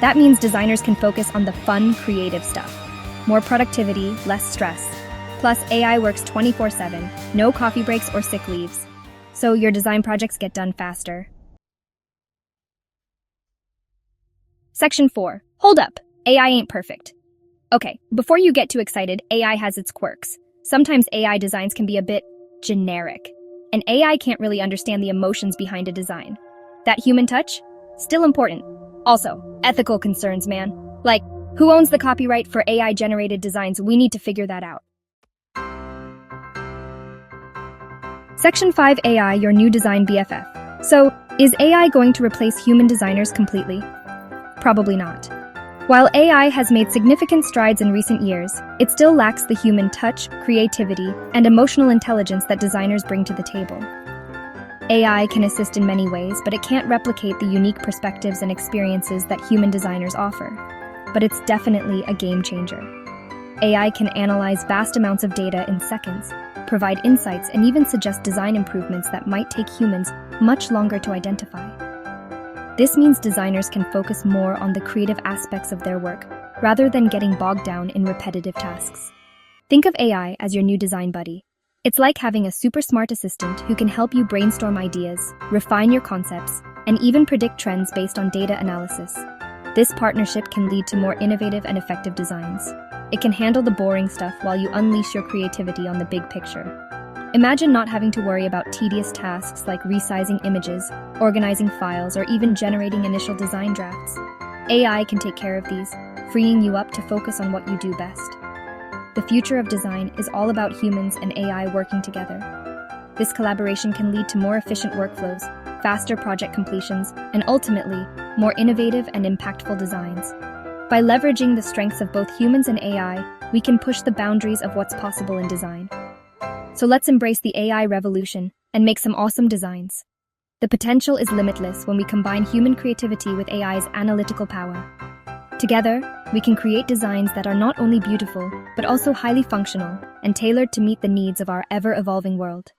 That means designers can focus on the fun, creative stuff. More productivity, less stress. Plus, AI works 24/7, no coffee breaks or sick leaves. So your design projects get done faster. Section 4. Hold up. AI ain't perfect. Okay, before you get too excited, AI has its quirks. Sometimes AI designs can be a bit generic, and AI can't really understand the emotions behind a design. That human touch? Still important. Also, ethical concerns, man. Like, who owns the copyright for AI-generated designs? We need to figure that out. Section 5 AI, your new design BFF. So, is AI going to replace human designers completely? Probably not. While AI has made significant strides in recent years, it still lacks the human touch, creativity, and emotional intelligence that designers bring to the table. AI can assist in many ways, but it can't replicate the unique perspectives and experiences that human designers offer. But it's definitely a game changer. AI can analyze vast amounts of data in seconds, provide insights, and even suggest design improvements that might take humans much longer to identify. This means designers can focus more on the creative aspects of their work, rather than getting bogged down in repetitive tasks. Think of AI as your new design buddy. It's like having a super smart assistant who can help you brainstorm ideas, refine your concepts, and even predict trends based on data analysis. This partnership can lead to more innovative and effective designs. It can handle the boring stuff while you unleash your creativity on the big picture. Imagine not having to worry about tedious tasks like resizing images, organizing files, or even generating initial design drafts. AI can take care of these, freeing you up to focus on what you do best. The future of design is all about humans and AI working together. This collaboration can lead to more efficient workflows, faster project completions, and ultimately, more innovative and impactful designs. By leveraging the strengths of both humans and AI, we can push the boundaries of what's possible in design. So let's embrace the AI revolution and make some awesome designs. The potential is limitless when we combine human creativity with AI's analytical power. Together, we can create designs that are not only beautiful, but also highly functional and tailored to meet the needs of our ever-evolving world.